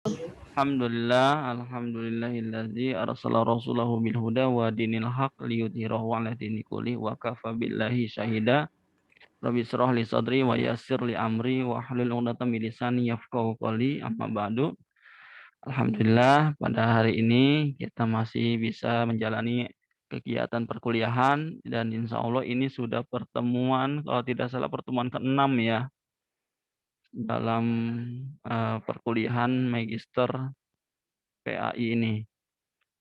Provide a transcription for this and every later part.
Alhamdulillahilladzi arsala rasulahu bil huda wa dinil haq liyudhhirahu 'ala dini kulli wa kafa billahi syahida. Rabbi shrah li sadri wa yassir li amri wa hlul 'uqdatam min lisani yafqahu qawli. Amma ba'du. Alhamdulillah pada hari ini kita masih bisa menjalani kegiatan perkuliahan dan insya Allah ini sudah pertemuan, kalau tidak salah pertemuan ke-6 ya, dalam perkuliahan magister PAI ini.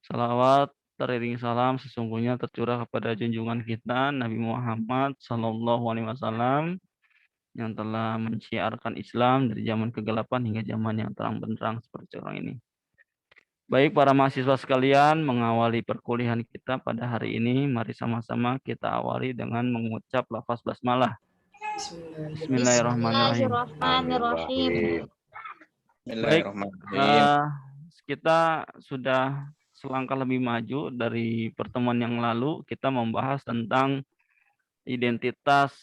Salawat teriring salam sesungguhnya tercurah kepada junjungan kita Nabi Muhammad Sallallahu Alaihi Wasallam yang telah menciarkan Islam dari zaman kegelapan hingga zaman yang terang benderang seperti sekarang ini. Baik para mahasiswa sekalian, mengawali perkuliahan kita pada hari ini, mari sama-sama kita awali dengan mengucap lafaz basmalah. Bismillahirrahmanirrahim. Baik, kita sudah selangkah lebih maju dari pertemuan yang lalu. Kita membahas tentang identitas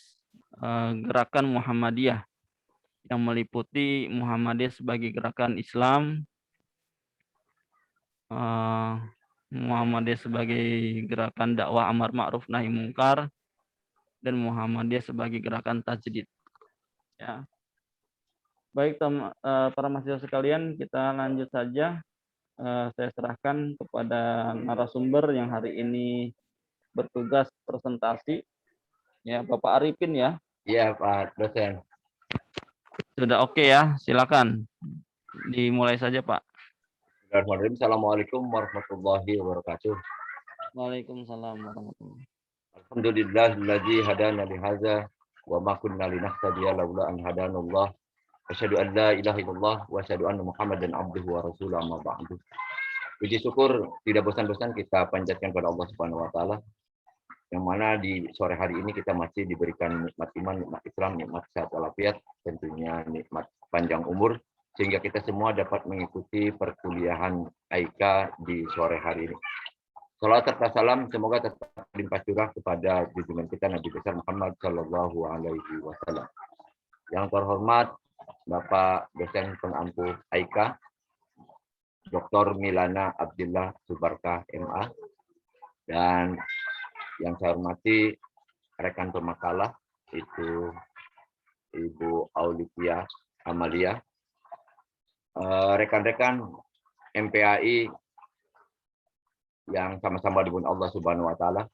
gerakan Muhammadiyah yang meliputi Muhammadiyah sebagai gerakan Islam, Muhammadiyah sebagai gerakan dakwah amar ma'ruf nahi mungkar, dan Muhammadiyah sebagai gerakan tajdid. Ya. Baik, para mahasiswa sekalian, kita lanjut saja. Saya serahkan kepada narasumber yang hari ini bertugas presentasi, ya Bapak Arifin ya. Iya Pak dosen. Sudah oke ya, silakan dimulai saja Pak. Assalamualaikum warahmatullahi wabarakatuh. Waalaikumsalam warahmatullahi wabarakatuh. Alhamdulillahilladzi hadana li hadza wa ma kunna linahtadiya laula an hadanallah. Asyhadu an la ilaha illallah wa asyhadu anna Muhammadan abduhu wa rasuluhu amma ba'du. Puji syukur tidak bosan-bosan kita panjatkan kepada Allah Subhanahu wa taala, yang mana di sore hari ini kita masih diberikan nikmat iman, nikmat Islam, nikmat sehat walafiat, tentunya nikmat panjang umur, sehingga kita semua dapat mengikuti perkuliahan AIKA di sore hari ini. Salawat serta salam semoga tetap limpah curah kepada junjungan kita Nabi besar Muhammad Shallallahu Alaihi Wasallam. Yang terhormat Bapak dosen pengampu AIKA, Dr. Milana Abdillah Subarkah MA, dan yang saya hormati rekan pemakalah itu Ibu Aulitia Amalia, rekan-rekan MPAI yang sama-sama dimuliakan Allah Subhanahu wa taala.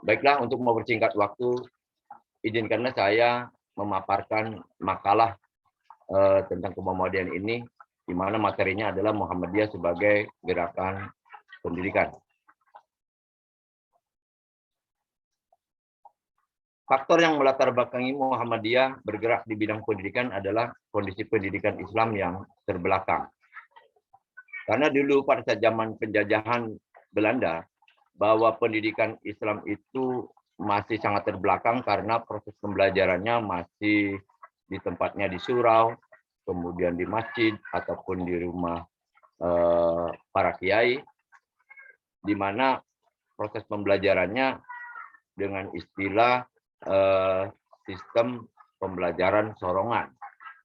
Baiklah, untuk mempersingkat waktu, izinkanlah saya memaparkan makalah tentang kemuhammadiyaan ini, di mana materinya adalah Muhammadiyah sebagai gerakan pendidikan. Faktor yang melatar belakangi Muhammadiyah bergerak di bidang pendidikan adalah kondisi pendidikan Islam yang terbelakang. Karena dulu pada saat zaman penjajahan Belanda, bahwa pendidikan Islam itu masih sangat terbelakang karena proses pembelajarannya masih di tempatnya di surau, kemudian di masjid, ataupun di rumah para kiai, di mana proses pembelajarannya dengan istilah sistem pembelajaran sorongan,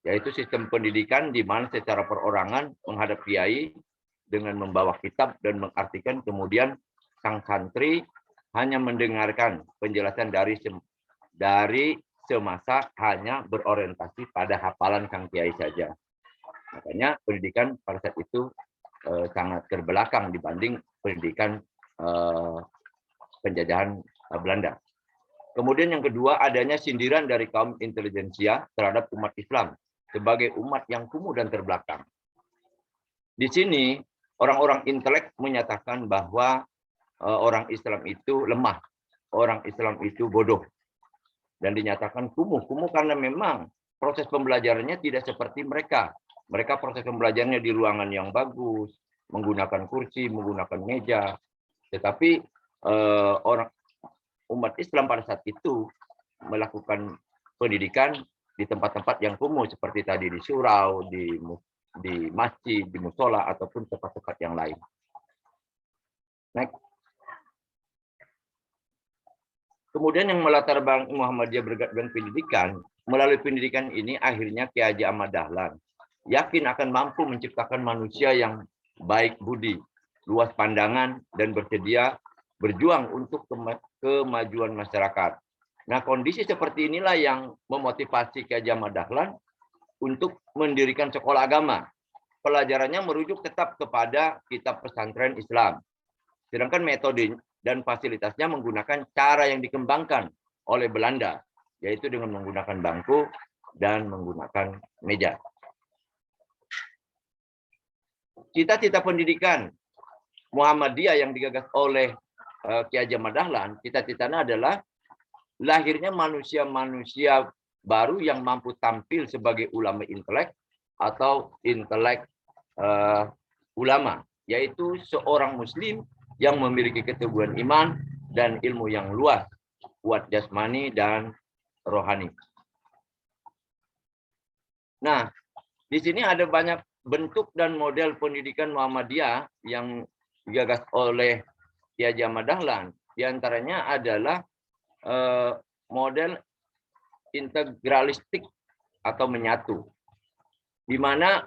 yaitu sistem pendidikan di mana secara perorangan menghadap kiai dengan membawa kitab dan mengartikan, kemudian sang santri hanya mendengarkan penjelasan dari semasa hanya berorientasi pada hafalan sang kiai saja. Makanya pendidikan pada saat itu sangat terbelakang dibanding pendidikan penjajahan Belanda. Kemudian yang kedua, adanya sindiran dari kaum intelijensia terhadap umat Islam sebagai umat yang kumuh dan terbelakang. Di sini orang-orang intelek menyatakan bahwa orang Islam itu lemah, orang Islam itu bodoh, dan dinyatakan kumuh karena memang proses pembelajarannya tidak seperti mereka. Mereka proses pembelajarannya di ruangan yang bagus, menggunakan kursi, menggunakan meja, tetapi umat Islam pada saat itu melakukan pendidikan di tempat-tempat yang kumuh seperti tadi di surau, di masjid, di musola, ataupun tempat-tempat yang lain. Next. Kemudian yang melatar belakangi Muhammadiyah bergerak dengan pendidikan, melalui pendidikan ini akhirnya Kiai Haji Ahmad Dahlan yakin akan mampu menciptakan manusia yang baik budi, luas pandangan, dan bersedia berjuang untuk kemajuan masyarakat. Nah, kondisi seperti inilah yang memotivasi Ki Haji Ahmad Dahlan untuk mendirikan sekolah agama. Pelajarannya merujuk tetap kepada kitab pesantren Islam. Sedangkan metode dan fasilitasnya menggunakan cara yang dikembangkan oleh Belanda, yaitu dengan menggunakan bangku dan menggunakan meja. Cita-cita pendidikan Muhammadiyah yang digagas oleh Ki Haji Ahmad Dahlan, cita-citanya adalah lahirnya manusia-manusia baru yang mampu tampil sebagai ulama intelek atau intelek ulama, yaitu seorang muslim yang memiliki keteguhan iman dan ilmu yang luas, kuat jasmani dan rohani. Nah, di sini ada banyak bentuk dan model pendidikan Muhammadiyah yang digagas oleh Ki Haji Ahmad Dahlan. Di antaranya adalah model integralistik atau menyatu, di mana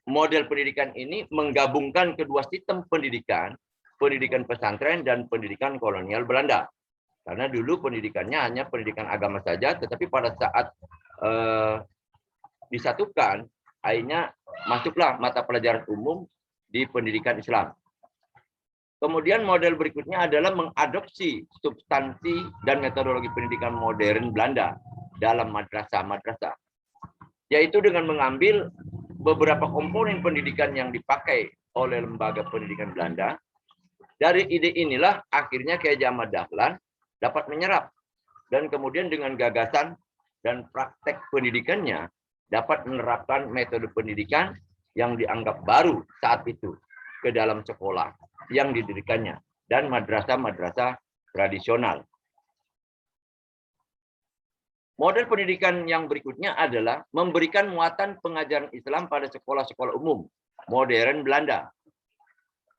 model pendidikan ini menggabungkan kedua sistem pendidikan, pendidikan pesantren dan pendidikan kolonial Belanda. Karena dulu pendidikannya hanya pendidikan agama saja, tetapi pada saat disatukan, akhirnya masuklah mata pelajaran umum di pendidikan Islam. Kemudian model berikutnya adalah mengadopsi substansi dan metodologi pendidikan modern Belanda dalam madrasah-madrasah, yaitu dengan mengambil beberapa komponen pendidikan yang dipakai oleh lembaga pendidikan Belanda. Dari ide inilah akhirnya Ki Haji Ahmad Dahlan dapat menyerap, dan kemudian dengan gagasan dan praktek pendidikannya dapat menerapkan metode pendidikan yang dianggap baru saat itu ke dalam sekolah yang didirikannya dan madrasah-madrasah tradisional. Model pendidikan yang berikutnya adalah memberikan muatan pengajaran Islam pada sekolah-sekolah umum modern Belanda.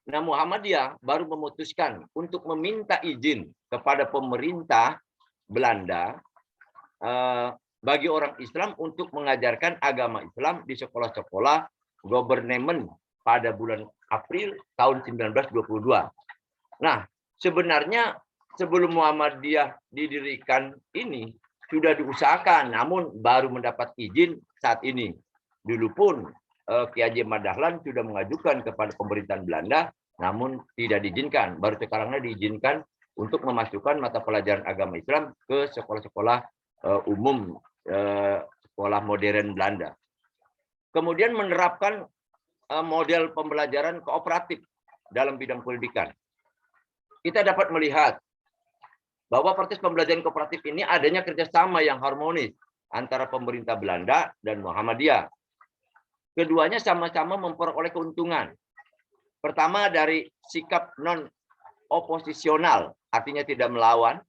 Nah, Muhammadiyah baru memutuskan untuk meminta izin kepada pemerintah Belanda bagi orang Islam untuk mengajarkan agama Islam di sekolah-sekolah government pada bulan April tahun 1922. Nah, sebenarnya sebelum Muhammadiyah didirikan ini sudah diusahakan, namun baru mendapat izin saat ini. Dulu pun Ki Haji Ahmad Dahlan sudah mengajukan kepada pemerintahan Belanda, namun tidak diizinkan. Baru sekarangnya diizinkan untuk memasukkan mata pelajaran agama Islam ke sekolah-sekolah umum, sekolah modern Belanda. Kemudian menerapkan model pembelajaran kooperatif dalam bidang pendidikan. Kita dapat melihat bahwa proses pembelajaran kooperatif ini adanya kerjasama yang harmonis antara pemerintah Belanda dan Muhammadiyah. Keduanya sama-sama memperoleh keuntungan. Pertama, dari sikap non-oposisional, artinya tidak melawan,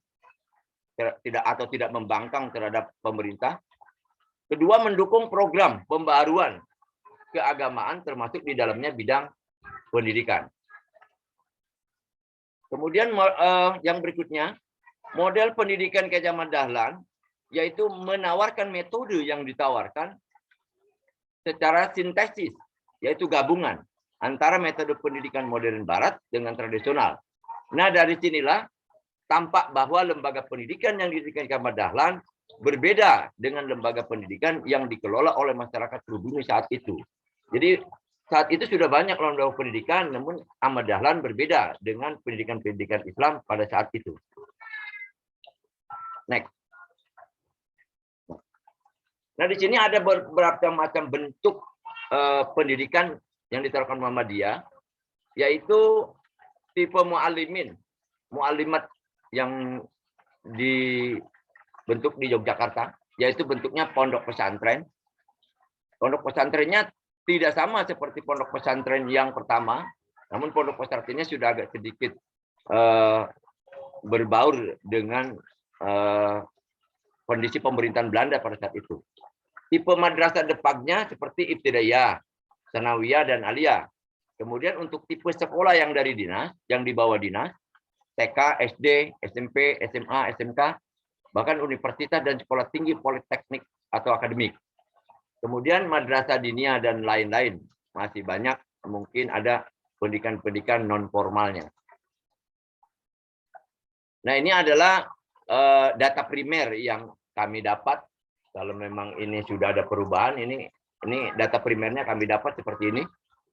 tidak membangkang terhadap pemerintah. Kedua, mendukung program pembaruan keagamaan termasuk di dalamnya bidang pendidikan. Kemudian yang berikutnya, model pendidikan Ki Haji Ahmad Dahlan yaitu menawarkan metode yang ditawarkan secara sintesis, yaitu gabungan antara metode pendidikan modern barat dengan tradisional. Nah, dari sinilah tampak bahwa lembaga pendidikan yang didirikan Ki Haji Ahmad Dahlan berbeda dengan lembaga pendidikan yang dikelola oleh masyarakat pribumi saat itu. Jadi saat itu sudah banyak lembaga pendidikan, namun Ahmad Dahlan berbeda dengan pendidikan-pendidikan Islam pada saat itu. Next. Nah, di sini ada beberapa macam bentuk pendidikan yang diterapkan Muhammadiyah, yaitu tipe mu'allimin, mu'allimat yang dibentuk di Yogyakarta, yaitu bentuknya pondok pesantren. Pondok pesantrennya tidak sama seperti pondok pesantren yang pertama, namun pondok pesantrennya sudah agak sedikit berbaur dengan kondisi pemerintahan Belanda pada saat itu. Tipe madrasah depannya seperti ibtidaiyah, sanawiyah, dan aliyah. Kemudian untuk tipe sekolah yang dari dinas, yang di bawah dinas, TK, SD, SMP, SMA, SMK, bahkan universitas dan sekolah tinggi politeknik atau akademik. Kemudian madrasah diniyah dan lain-lain. Masih banyak, mungkin ada pendidikan-pendidikan non formalnya. Nah, ini adalah data primer yang kami dapat. Kalau memang ini sudah ada perubahan, ini data primernya kami dapat seperti ini.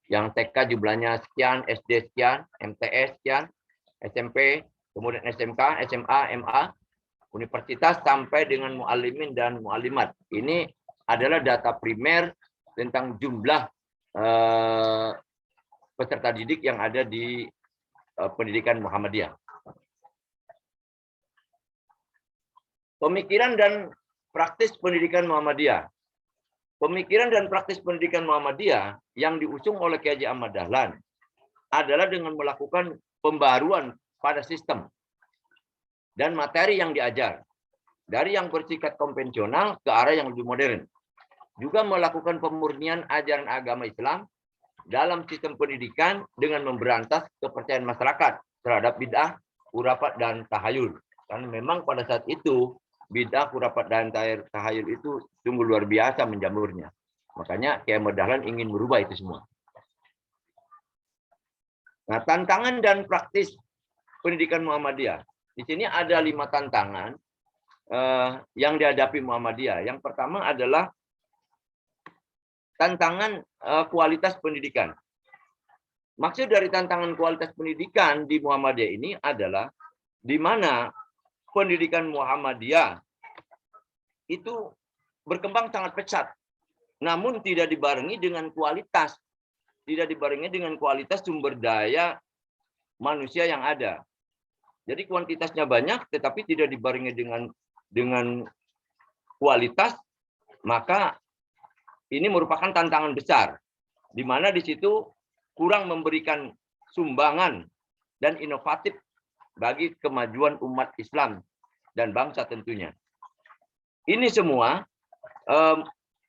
Yang TK jumlahnya sekian, SD sekian, MTS sekian, SMP, kemudian SMK, SMA, MA, universitas sampai dengan muallimin dan muallimat. Ini adalah data primer tentang jumlah peserta didik yang ada di pendidikan Muhammadiyah. Pemikiran dan praktis pendidikan Muhammadiyah. Pemikiran dan praktis pendidikan Muhammadiyah yang diusung oleh Kiai Haji Ahmad Dahlan adalah dengan melakukan pembaruan pada sistem dan materi yang diajar. Dari yang bersifat konvensional ke arah yang lebih modern. Juga melakukan pemurnian ajaran agama Islam dalam sistem pendidikan dengan memberantas kepercayaan masyarakat terhadap bid'ah, khurafat, dan tahayul. Karena memang pada saat itu bid'ah, khurafat, dan tahayul itu sungguh luar biasa menjamurnya. Makanya Kiai Ahmad Dahlan ingin merubah itu semua. Nah, tantangan dan praktis pendidikan Muhammadiyah. Di sini ada 5 tantangan yang dihadapi Muhammadiyah. Yang pertama adalah tantangan kualitas pendidikan. Maksud dari tantangan kualitas pendidikan di Muhammadiyah ini adalah di mana pendidikan Muhammadiyah itu berkembang sangat pesat, namun tidak dibarengi dengan kualitas, sumber daya manusia yang ada. Jadi kuantitasnya banyak, tetapi tidak dibarengi dengan kualitas, maka ini merupakan tantangan besar, di mana di situ kurang memberikan sumbangan dan inovatif bagi kemajuan umat Islam dan bangsa tentunya. Ini semua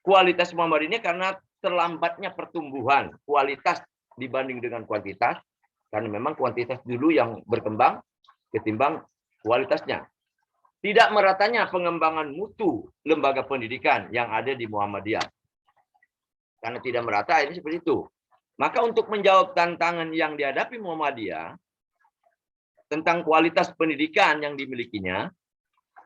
kualitas Muhammadiyah ini karena terlambatnya pertumbuhan kualitas dibanding dengan kuantitas, karena memang kuantitas dulu yang berkembang ketimbang kualitasnya. Tidak meratanya pengembangan mutu lembaga pendidikan yang ada di Muhammadiyah. Karena tidak merata, ini seperti itu. Maka untuk menjawab tantangan yang dihadapi Muhammadiyah tentang kualitas pendidikan yang dimilikinya,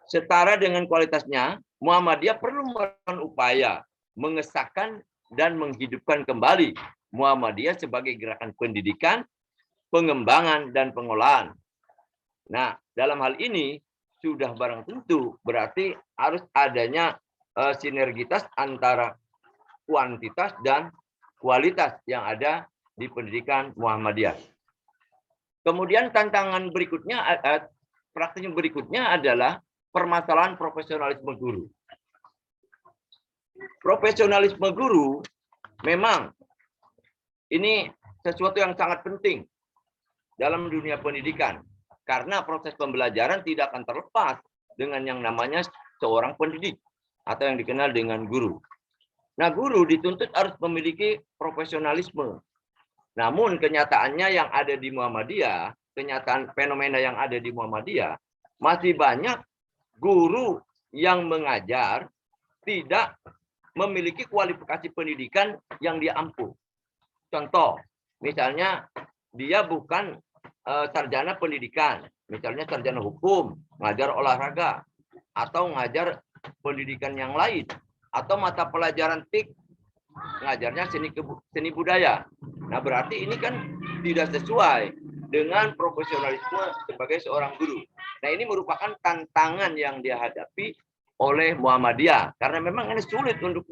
setara dengan kualitasnya, Muhammadiyah perlu melakukan upaya mengesahkan dan menghidupkan kembali Muhammadiyah sebagai gerakan pendidikan, pengembangan, dan pengolahan. Nah, dalam hal ini sudah barang tentu berarti harus adanya sinergitas antara kuantitas dan kualitas yang ada di pendidikan Muhammadiyah. Kemudian tantangan berikutnya, praktiknya berikutnya adalah permasalahan profesionalisme guru. Profesionalisme guru memang ini sesuatu yang sangat penting dalam dunia pendidikan. Karena proses pembelajaran tidak akan terlepas dengan yang namanya seorang pendidik atau yang dikenal dengan guru. Nah, guru dituntut harus memiliki profesionalisme. Namun kenyataannya yang ada di Muhammadiyah, kenyataan fenomena yang ada di Muhammadiyah, masih banyak guru yang mengajar tidak memiliki kualifikasi pendidikan yang dia ampuh. Contoh, misalnya dia bukan sarjana pendidikan, misalnya sarjana hukum, ngajar olahraga, atau ngajar pendidikan yang lain, atau mata pelajaran TIK, ngajarnya seni budaya. Nah, berarti ini kan tidak sesuai dengan profesionalisme sebagai seorang guru. Nah, ini merupakan tantangan yang dihadapi oleh Muhammadiyah, karena memang ini sulit untuk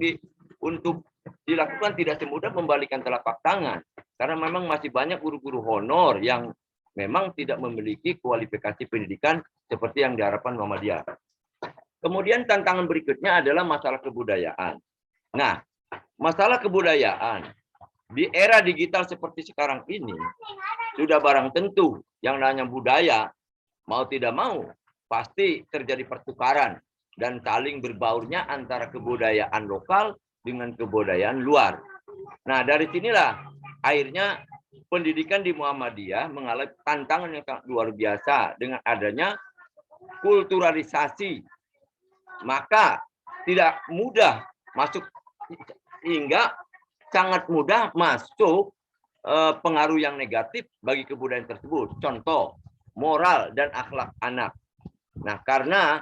dilakukan, tidak semudah membalikan telapak tangan, karena memang masih banyak guru-guru honor yang memang tidak memiliki kualifikasi pendidikan seperti yang diharapkan Muhammadiyah. Kemudian tantangan berikutnya adalah masalah kebudayaan. Nah, masalah kebudayaan di era digital seperti sekarang ini sudah barang tentu yang namanya budaya mau tidak mau pasti terjadi pertukaran dan saling berbaurnya antara kebudayaan lokal dengan kebudayaan luar. Nah, dari sinilah akhirnya pendidikan di Muhammadiyah mengalami tantangan yang sangat luar biasa dengan adanya kulturalisasi. Maka tidak mudah masuk Hingga sangat mudah masuk pengaruh yang negatif bagi kebudayaan tersebut. Contoh, moral dan akhlak anak. Nah, karena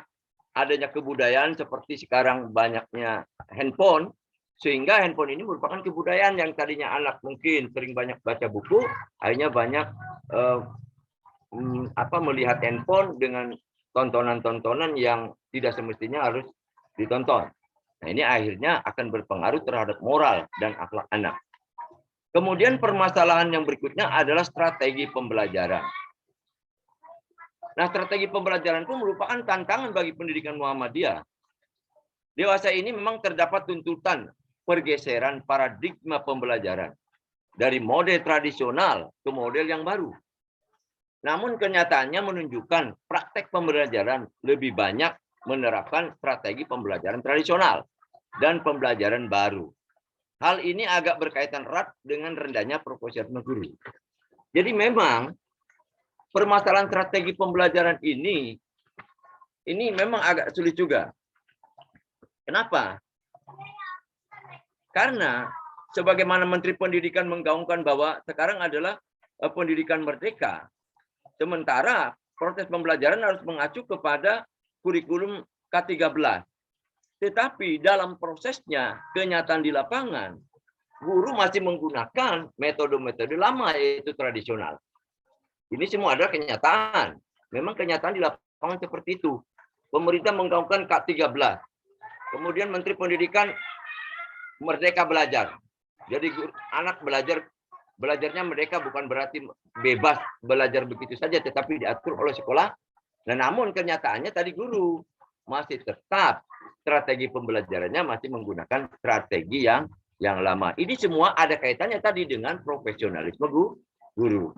adanya kebudayaan seperti sekarang banyaknya handphone, sehingga handphone ini merupakan kebudayaan yang tadinya anak mungkin sering banyak baca buku, akhirnya banyak melihat handphone dengan tontonan-tontonan yang tidak semestinya harus ditonton. Nah, ini akhirnya akan berpengaruh terhadap moral dan akhlak anak. Kemudian permasalahan yang berikutnya adalah strategi pembelajaran. Nah, strategi pembelajaran itu merupakan tantangan bagi pendidikan Muhammadiyah. Dewasa ini memang terdapat tuntutan pergeseran paradigma pembelajaran dari model tradisional ke model yang baru. Namun kenyataannya menunjukkan praktek pembelajaran lebih banyak menerapkan strategi pembelajaran tradisional dan pembelajaran baru. Hal ini agak berkaitan erat dengan rendahnya profesionalisme guru. Jadi memang permasalahan strategi pembelajaran ini memang agak sulit juga. Kenapa? Karena sebagaimana Menteri Pendidikan menggaungkan bahwa sekarang adalah pendidikan merdeka, sementara proses pembelajaran harus mengacu kepada kurikulum K13. Tetapi dalam prosesnya, kenyataan di lapangan, guru masih menggunakan metode-metode lama, yaitu tradisional. Ini semua adalah kenyataan. Memang kenyataan di lapangan seperti itu. Pemerintah menggaungkan K13. Kemudian Menteri Pendidikan merdeka belajar. Jadi anak belajarnya mereka bukan berarti bebas belajar begitu saja, tetapi diatur oleh sekolah. Nah, namun kenyataannya tadi guru masih tetap strategi pembelajarannya masih menggunakan strategi yang lama. Ini semua ada kaitannya tadi dengan profesionalisme guru.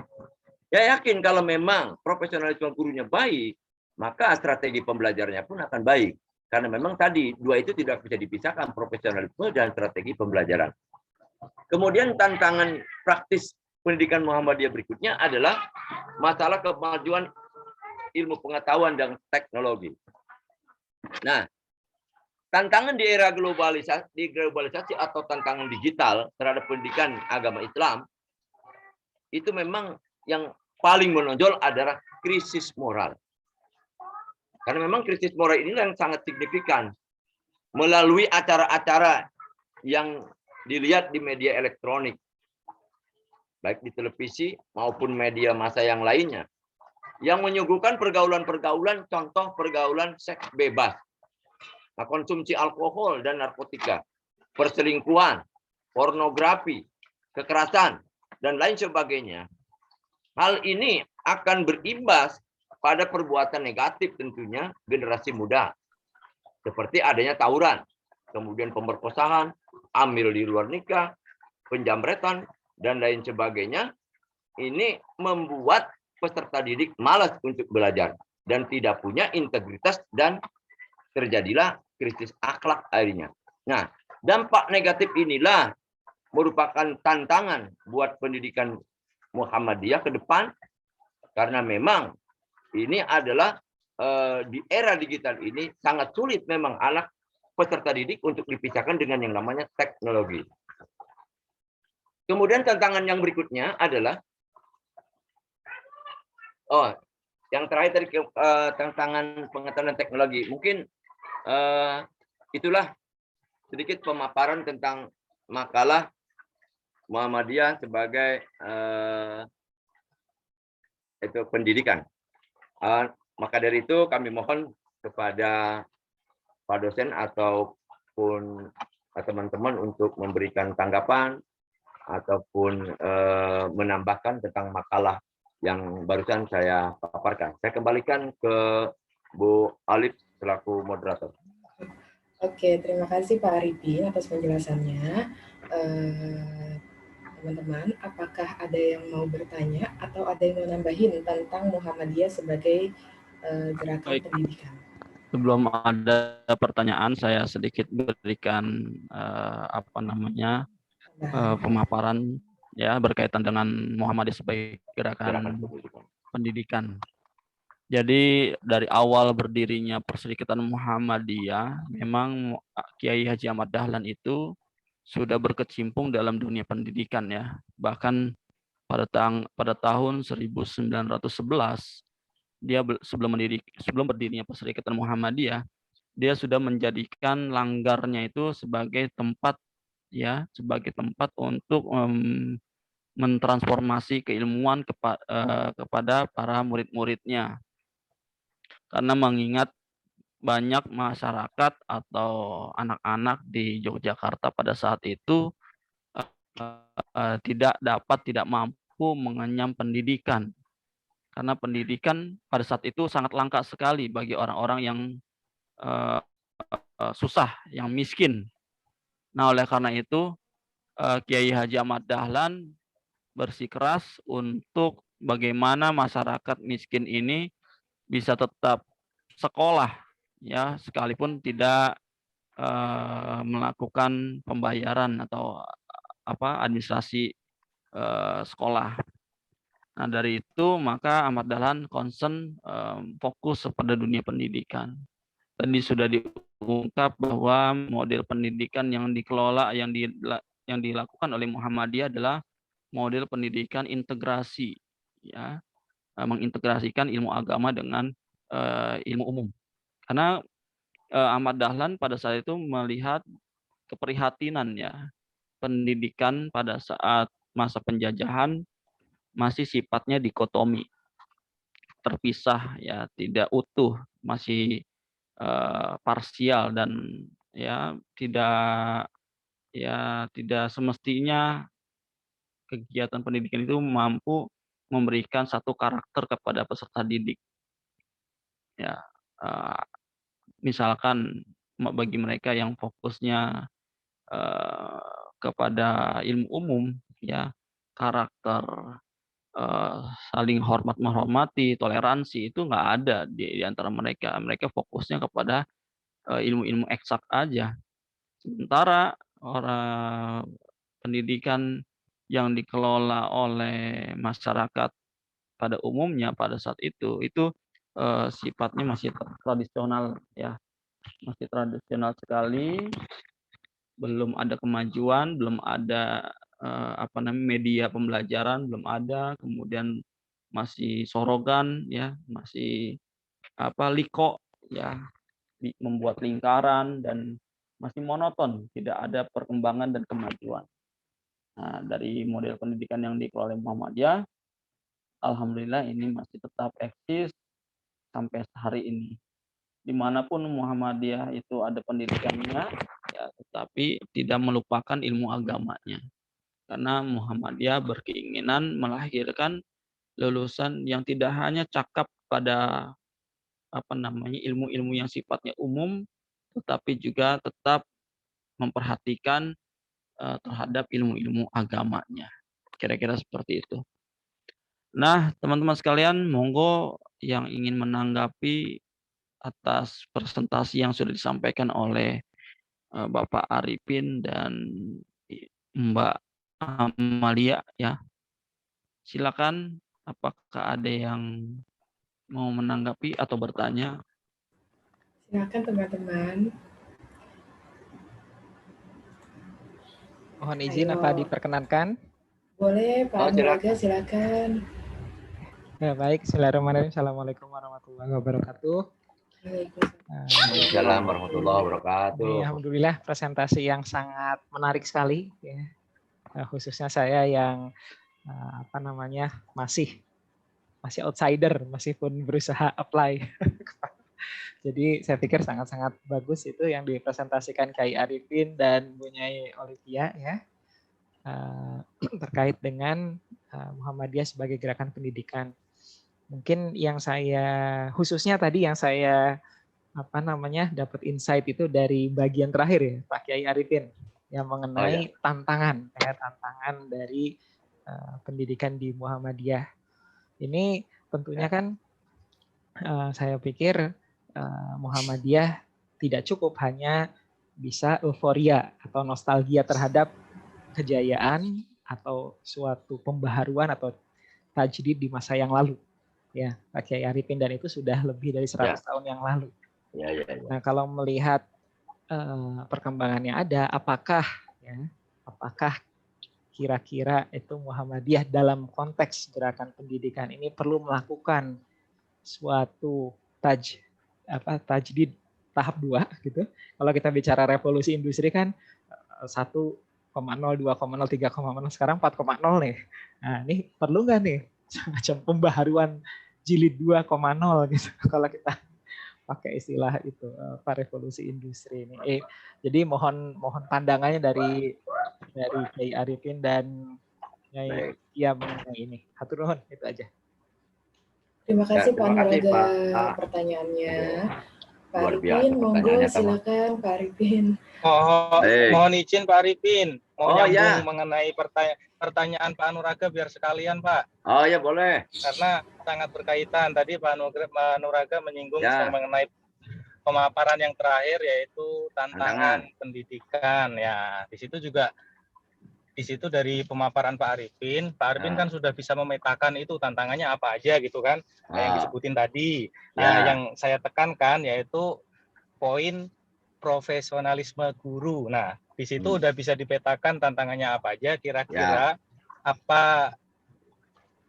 Ya, yakin kalau memang profesionalisme gurunya baik, maka strategi pembelajarannya pun akan baik. Karena memang tadi dua itu tidak bisa dipisahkan, profesionalisme dan strategi pembelajaran. Kemudian tantangan praktis pendidikan Muhammadiyah berikutnya adalah masalah kemajuan ilmu pengetahuan dan teknologi. Nah, tantangan di era globalisasi atau tantangan digital terhadap pendidikan agama Islam itu memang yang paling menonjol adalah krisis moral. Karena memang krisis moral ini yang sangat signifikan melalui acara-acara yang dilihat di media elektronik, baik di televisi maupun media massa yang lainnya, yang menyuguhkan pergaulan-pergaulan, contoh pergaulan seks bebas, konsumsi alkohol dan narkotika, perselingkuhan, pornografi, kekerasan, dan lain sebagainya. Hal ini akan berimbas pada perbuatan negatif tentunya generasi muda. Seperti adanya tawuran, kemudian pemerkosaan, hamil di luar nikah, penjamretan, dan lain sebagainya. Ini membuat peserta didik malas untuk belajar dan tidak punya integritas dan terjadilah krisis akhlak akhirnya. Nah, dampak negatif inilah merupakan tantangan buat pendidikan Muhammadiyah ke depan, karena memang ini adalah di era digital ini sangat sulit memang anak peserta didik untuk dipisahkan dengan yang namanya teknologi. Kemudian tantangan yang berikutnya adalah yang terakhir tadi tantangan pengetahuan teknologi. Mungkin itulah sedikit pemaparan tentang makalah Muhammadiyah sebagai itu pendidikan. Maka dari itu kami mohon kepada Pak dosen ataupun teman-teman untuk memberikan tanggapan ataupun menambahkan tentang makalah yang barusan saya paparkan. Saya kembalikan ke Bu Alif selaku moderator. Oke, terima kasih Pak Arifin atas penjelasannya. Teman-teman, apakah ada yang mau bertanya atau ada yang mau nambahin tentang Muhammadiyah sebagai gerakan pendidikan? Sebelum ada pertanyaan, saya sedikit berikan pemaparan ya berkaitan dengan Muhammadiyah sebagai gerakan pendidikan. Jadi dari awal berdirinya Perserikatan Muhammadiyah, memang Kiai Haji Ahmad Dahlan itu sudah berkecimpung dalam dunia pendidikan ya. Bahkan pada tahun 1911 dia sebelum berdirinya Perserikatan Muhammadiyah, dia sudah menjadikan langgarnya itu sebagai tempat untuk mentransformasi keilmuan kepada para murid-muridnya. Karena mengingat banyak masyarakat atau anak-anak di Yogyakarta pada saat itu tidak mampu mengenyam pendidikan. Karena pendidikan pada saat itu sangat langka sekali bagi orang-orang yang susah, yang miskin. Nah, oleh karena itu Kiai Haji Ahmad Dahlan bersikeras untuk bagaimana masyarakat miskin ini bisa tetap sekolah ya, sekalipun tidak melakukan pembayaran atau administrasi sekolah. Nah, dari itu maka Ahmad Dahlan concern fokus pada dunia pendidikan. Tadi sudah diungkap bahwa model pendidikan yang dikelola yang dilakukan oleh Muhammadiyah adalah model pendidikan integrasi, ya, mengintegrasikan ilmu agama dengan ilmu umum. Karena Ahmad Dahlan pada saat itu melihat keprihatinan ya, pendidikan pada saat masa penjajahan masih sifatnya dikotomi, terpisah ya, tidak utuh, masih parsial dan tidak semestinya kegiatan pendidikan itu mampu memberikan satu karakter kepada peserta didik. Ya, misalkan bagi mereka yang fokusnya kepada ilmu umum, ya, karakter saling hormat menghormati, toleransi itu nggak ada di antara mereka. Mereka fokusnya kepada ilmu-ilmu eksak aja. Sementara orang pendidikan yang dikelola oleh masyarakat pada umumnya pada saat itu sifatnya masih tradisional ya, masih tradisional sekali, belum ada kemajuan, belum ada media pembelajaran, belum ada, kemudian masih sorogan ya, masih liko ya, membuat lingkaran dan masih monoton, tidak ada perkembangan dan kemajuan. Nah, dari model pendidikan yang dikelola Muhammadiyah, alhamdulillah ini masih tetap eksis sampai hari ini. Dimanapun Muhammadiyah itu ada pendidikannya, ya, tetapi tidak melupakan ilmu agamanya. Karena Muhammadiyah berkeinginan melahirkan lulusan yang tidak hanya cakap pada ilmu-ilmu yang sifatnya umum, tetapi juga tetap memperhatikan terhadap ilmu-ilmu agamanya. Kira-kira seperti itu. Nah, teman-teman sekalian, monggo yang ingin menanggapi atas presentasi yang sudah disampaikan oleh Bapak Arifin dan Mbak Amalia ya. Silakan, apakah ada yang mau menanggapi atau bertanya? Silakan teman-teman. Mohon izin apa diperkenankan? Boleh, Pak Nuraga, silakan. Ya, baik, bismillahirrahmanirrahim. Assalamualaikum warahmatullahi wabarakatuh. Waalaikumsalam warahmatullahi wabarakatuh. Ini alhamdulillah presentasi yang sangat menarik sekali ya. Khususnya saya yang masih outsider, masih pun berusaha apply. Jadi saya pikir sangat-sangat bagus itu yang dipresentasikan Kiai Arifin dan Bu Nyai Olivia ya, terkait dengan Muhammadiyah sebagai gerakan pendidikan. Mungkin yang saya khususnya tadi yang saya dapat insight itu dari bagian terakhir ya Pak Kiai Arifin yang mengenai tantangan dari pendidikan di Muhammadiyah. Ini tentunya kan saya pikir Muhammadiyah tidak cukup hanya bisa euforia atau nostalgia terhadap kejayaan atau suatu pembaharuan atau tajdid di masa yang lalu. Ya, Pak Kiai Arifin, dan itu sudah lebih dari 100 tahun yang lalu. Nah, kalau melihat perkembangannya apakah apakah kira-kira itu Muhammadiyah dalam konteks gerakan pendidikan ini perlu melakukan suatu tajdid tahap 2 gitu. Kalau kita bicara revolusi industri kan 1,0, 2,0, 3,0, sekarang 4,0 nih. Nah, ini perlu nggak nih semacam pembaharuan jilid 2,0 gitu kalau kita pakai istilah itu revolusi industri ini. Jadi mohon pandangannya dari Kiai Arifin dan Kiai Ia mengenai ini. Hatur nuhun, itu aja. Terima kasih Pak terima kasih, Nuraga Pak. pertanyaannya. Pak Luar biasa Arifin, monggo pertanyaannya, Tama. silakan Pak Arifin. Mohon izin Pak Arifin, mau Oh, nyambung ya. mengenai pertanyaan Pak Nuraga biar sekalian Pak. Oh ya, boleh. Karena sangat berkaitan. Tadi Pak Nuraga menyinggung Ya. mengenai pemaparan yang terakhir yaitu tantangan pendidikan. Ya, di situ dari pemaparan Pak Arifin kan sudah bisa memetakan itu tantangannya apa aja gitu kan, yang disebutin tadi. Nah, yang saya tekankan yaitu poin profesionalisme guru. Nah, di situ udah bisa dipetakan tantangannya apa aja, kira-kira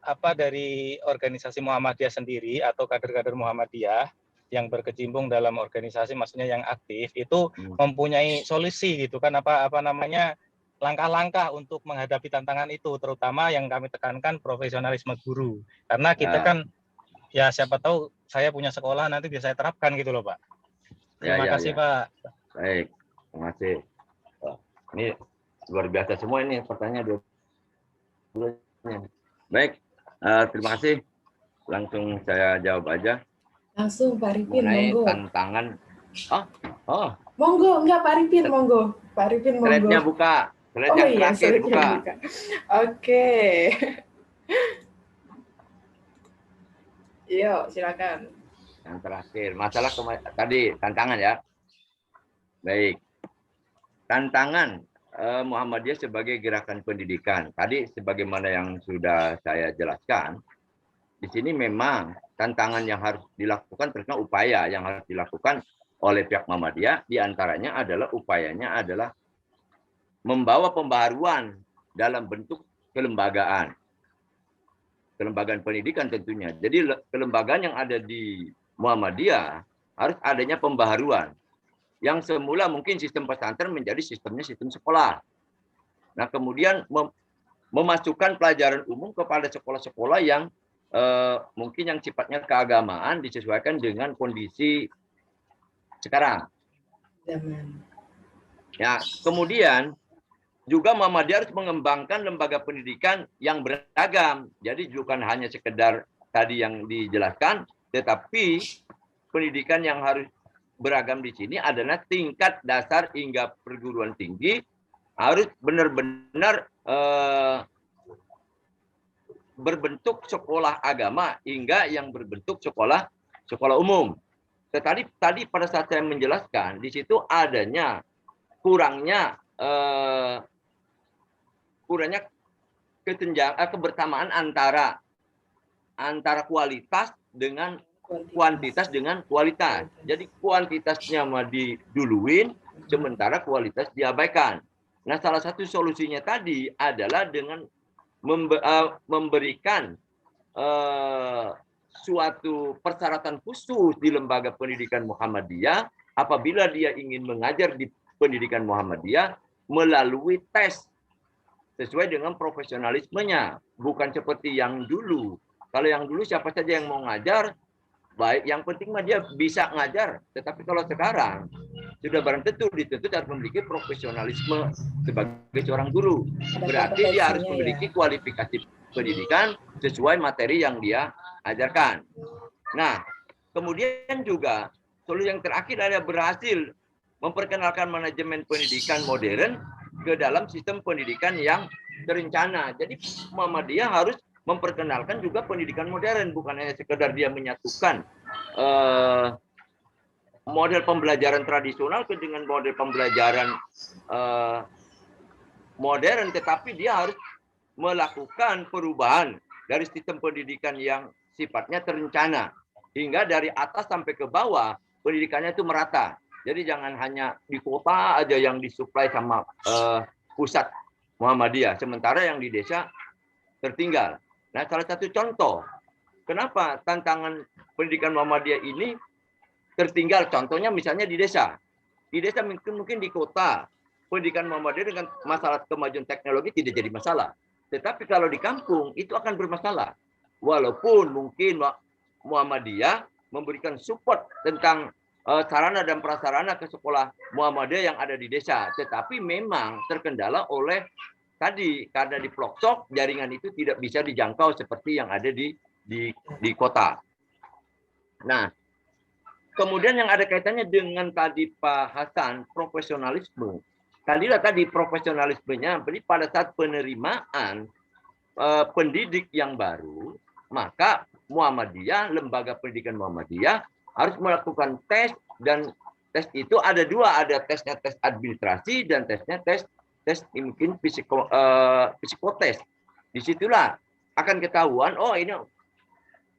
apa dari organisasi Muhammadiyah sendiri atau kader-kader Muhammadiyah yang berkecimpung dalam organisasi, maksudnya yang aktif itu mempunyai solusi gitu kan, apa namanya, langkah-langkah untuk menghadapi tantangan itu, terutama yang kami tekankan profesionalisme guru. Karena kita kan ya siapa tahu saya punya sekolah nanti bisa saya terapkan gitu loh Pak. Terima kasih Pak. Baik, terima kasih. Ini luar biasa semua ini pertanyaan dua-duanya. Baik, terima kasih. Langsung saya jawab aja. Langsung Pak Arifin, monggo. Tantangan. Monggo, enggak Pak Arifin, monggo. Pak Arifin, monggo. Slide-nya buka. Slide yang terakhir buka. Oke. Yuk, silakan. Yang terakhir, masalah tadi tantangan ya. Baik. Tantangan Muhammadiyah sebagai gerakan pendidikan. Tadi sebagaimana yang sudah saya jelaskan, di sini memang tantangan yang harus dilakukan, terutama upaya yang harus dilakukan oleh pihak Muhammadiyah, diantaranya adalah upayanya adalah membawa pembaharuan dalam bentuk kelembagaan. Kelembagaan pendidikan tentunya. Jadi kelembagaan yang ada di Muhammadiyah harus adanya pembaharuan. Yang semula mungkin sistem pesantren menjadi sistem sekolah. Nah, kemudian memasukkan pelajaran umum kepada sekolah-sekolah yang mungkin yang sifatnya keagamaan disesuaikan dengan kondisi sekarang. Ya, kemudian juga Muhammadiyah harus mengembangkan lembaga pendidikan yang beragam. Jadi bukan hanya sekedar tadi yang dijelaskan, tetapi pendidikan yang harus beragam di sini adalah tingkat dasar hingga perguruan tinggi harus benar-benar berbentuk sekolah agama hingga yang berbentuk sekolah umum. Tadi pada saat saya menjelaskan di situ adanya kurangnya kebersamaan antara kualitas dengan kuantitas dengan kualitas. Jadi kuantitasnya diduluin, sementara kualitas diabaikan. Nah, salah satu solusinya tadi adalah dengan memberikan suatu persyaratan khusus di lembaga pendidikan Muhammadiyah apabila dia ingin mengajar di pendidikan Muhammadiyah melalui tes sesuai dengan profesionalismenya, bukan seperti yang dulu. Kalau yang dulu siapa saja yang mau ngajar, baik, yang penting mah dia bisa ngajar. Tetapi kalau sekarang sudah barang tentu dituntut harus memiliki profesionalisme sebagai seorang guru. Berarti dia harus memiliki kualifikasi pendidikan sesuai materi yang dia ajarkan. Nah, kemudian juga solusi yang terakhir adalah berhasil memperkenalkan manajemen pendidikan modern ke dalam sistem pendidikan yang terencana. Jadi Muhammadiyah harus memperkenalkan juga pendidikan modern, bukan hanya sekedar dia menyatukan model pembelajaran tradisional dengan model pembelajaran modern, tetapi dia harus melakukan perubahan dari sistem pendidikan yang sifatnya terencana hingga dari atas sampai ke bawah pendidikannya itu merata. Jadi jangan hanya di kota aja yang disuplai sama pusat Muhammadiyah, sementara yang di desa tertinggal. Nah, salah satu contoh kenapa tantangan pendidikan Muhammadiyah ini tertinggal, contohnya misalnya di desa. Di desa mungkin di kota, pendidikan Muhammadiyah dengan masalah kemajuan teknologi tidak jadi masalah. Tetapi kalau di kampung itu akan bermasalah. Walaupun mungkin Muhammadiyah memberikan support tentang sarana dan prasarana ke sekolah Muhammadiyah yang ada di desa, tetapi memang terkendala oleh tadi karena di pelosok jaringan itu tidak bisa dijangkau seperti yang ada di kota. Nah, kemudian yang ada kaitannya dengan tadi Pak Hasan, profesionalisme. Tadi profesionalismenya, jadi pada saat penerimaan pendidik yang baru, maka Muhammadiyah, lembaga pendidikan Muhammadiyah harus melakukan tes, dan tes itu ada dua, ada tesnya tes administrasi dan tesnya tes mungkin psikotes. Disitulah akan ketahuan, oh ini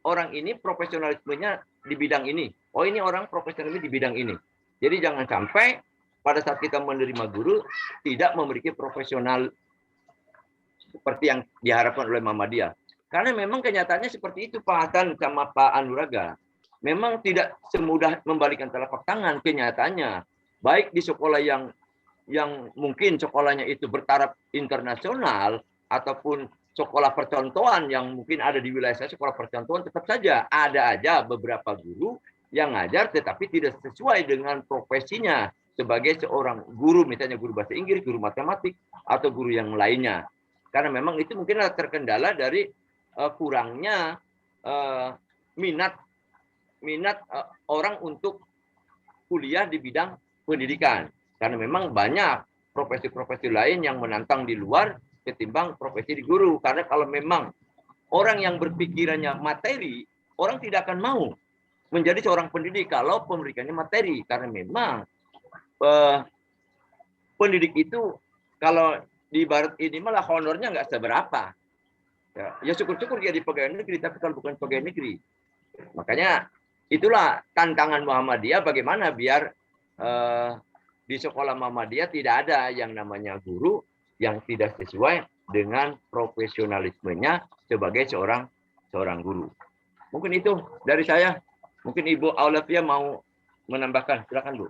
orang ini profesionalismenya di bidang ini, oh ini orang profesionalisme di bidang ini. Jadi jangan sampai pada saat kita menerima guru tidak memiliki profesional seperti yang diharapkan oleh Muhammadiyah. Karena memang kenyataannya seperti itu Pak Hasan sama Pak Anuraga. Memang tidak semudah membalikan telapak tangan kenyataannya. Baik di sekolah yang mungkin sekolahnya itu bertaraf internasional ataupun sekolah percontohan yang mungkin ada di wilayah saya, sekolah percontohan, tetap saja ada aja beberapa guru yang ngajar tetapi tidak sesuai dengan profesinya sebagai seorang guru, misalnya guru bahasa Inggris, guru matematik, atau guru yang lainnya. Karena memang itu mungkin terkendala dari kurangnya minat orang untuk kuliah di bidang pendidikan. Karena memang banyak profesi-profesi lain yang menantang di luar ketimbang profesi di guru. Karena kalau memang orang yang berpikirannya materi, orang tidak akan mau menjadi seorang pendidik kalau pendidikannya materi. Karena memang pendidik itu kalau di barat ini malah honornya nggak seberapa. Ya syukur-syukur dia di pegawai negeri, tapi kalau bukan pegawai negeri. Makanya itulah tantangan Muhammadiyah, bagaimana biar di sekolah Muhammadiyah tidak ada yang namanya guru yang tidak sesuai dengan profesionalismenya sebagai seorang guru. Mungkin itu dari saya. Mungkin Ibu Aulafia mau menambahkan, silakan Bu.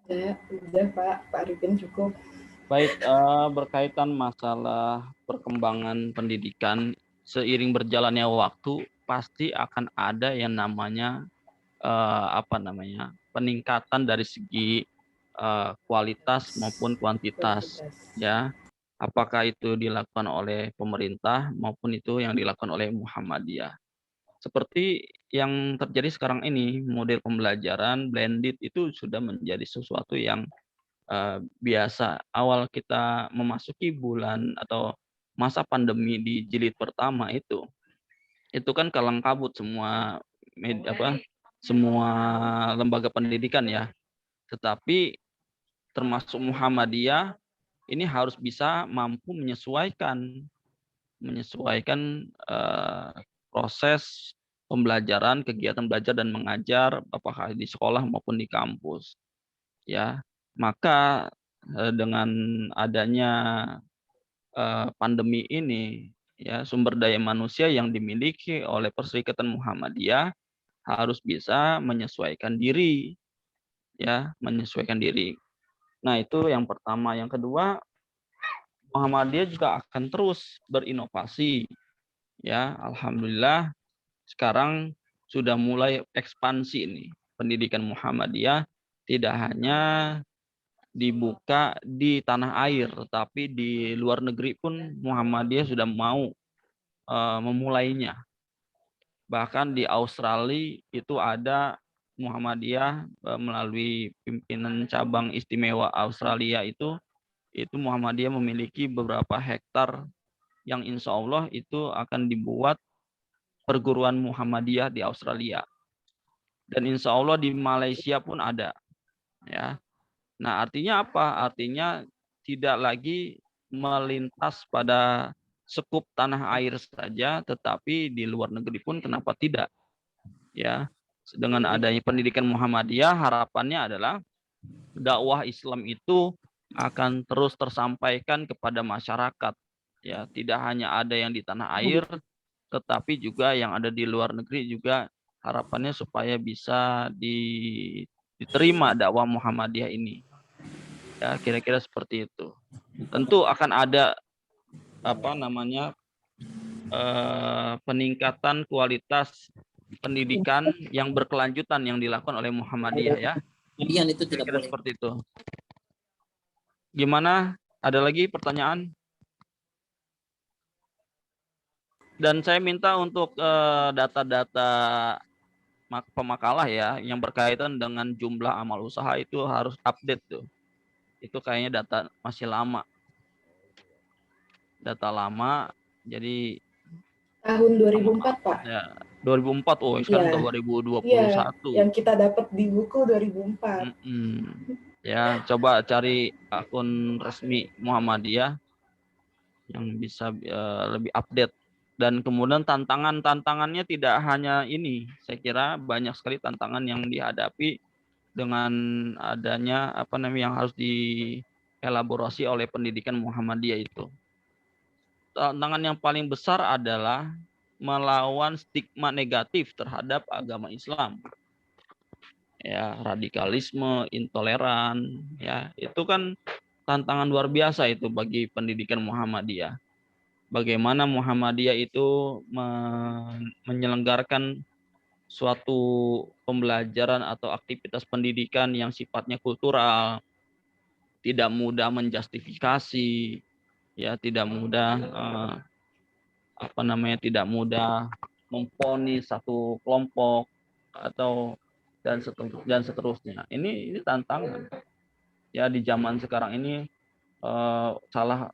Udah Pak Arifin cukup. Baik, berkaitan masalah perkembangan pendidikan, seiring berjalannya waktu pasti akan ada yang namanya peningkatan dari segi kualitas maupun kuantitas, ya. Apakah itu dilakukan oleh pemerintah maupun itu yang dilakukan oleh Muhammadiyah. Seperti yang terjadi sekarang ini, model pembelajaran blended itu sudah menjadi sesuatu yang biasa. Awal kita memasuki bulan atau masa pandemi di jilid pertama itu kan kalang kabut semua semua lembaga pendidikan ya. Tetapi termasuk Muhammadiyah ini harus bisa mampu menyesuaikan proses pembelajaran, kegiatan belajar dan mengajar apakah di sekolah maupun di kampus. Ya. Maka dengan adanya pandemi ini, ya, sumber daya manusia yang dimiliki oleh Perserikatan Muhammadiyah harus bisa menyesuaikan diri, ya, menyesuaikan diri. Nah, itu yang pertama. Yang kedua, Muhammadiyah juga akan terus berinovasi, ya. Alhamdulillah sekarang sudah mulai ekspansi nih pendidikan Muhammadiyah, tidak hanya dibuka di tanah air, tapi di luar negeri pun Muhammadiyah sudah mau memulainya. Bahkan di Australia itu ada Muhammadiyah melalui pimpinan cabang istimewa Australia itu Muhammadiyah memiliki beberapa hektar yang insya Allah itu akan dibuat perguruan Muhammadiyah di Australia. Dan insya Allah di Malaysia pun ada. Ya. Nah, artinya apa? Artinya tidak lagi melintas pada sekup tanah air saja, tetapi di luar negeri pun kenapa tidak? Ya, dengan adanya pendidikan Muhammadiyah, harapannya adalah dakwah Islam itu akan terus tersampaikan kepada masyarakat. Ya, tidak hanya ada yang di tanah air, tetapi juga yang ada di luar negeri juga harapannya supaya bisa diterima dakwah Muhammadiyah ini. Ya, kira-kira seperti itu. Tentu akan ada peningkatan kualitas pendidikan yang berkelanjutan yang dilakukan oleh Muhammadiyah ya. Kemudian itu tidak Kira-kira boleh. seperti itu. Gimana? Ada lagi pertanyaan? Dan saya minta untuk data-data pemakalah ya yang berkaitan dengan jumlah amal usaha itu harus update tuh. Itu kayaknya data masih lama. Data lama. Jadi Tahun 2004, Pak. ya 2004. Oh, sekarang Iya. 2021. Iya, yang kita dapat di buku 2004. Ya, coba cari akun resmi Muhammadiyah yang bisa lebih update. Dan kemudian tantangannya tidak hanya ini. Saya kira banyak sekali tantangan yang dihadapi dengan adanya yang harus dielaborasi oleh pendidikan Muhammadiyah itu. Tantangan yang paling besar adalah melawan stigma negatif terhadap agama Islam. Ya, radikalisme, intoleran, ya, itu kan tantangan luar biasa itu bagi pendidikan Muhammadiyah. Bagaimana Muhammadiyah itu menyelenggarakan suatu pembelajaran atau aktivitas pendidikan yang sifatnya kultural, tidak mudah menjustifikasi, ya, tidak mudah tidak mudah memvonis satu kelompok atau dan seterusnya. Ini tantangan. Ya, di zaman sekarang ini salah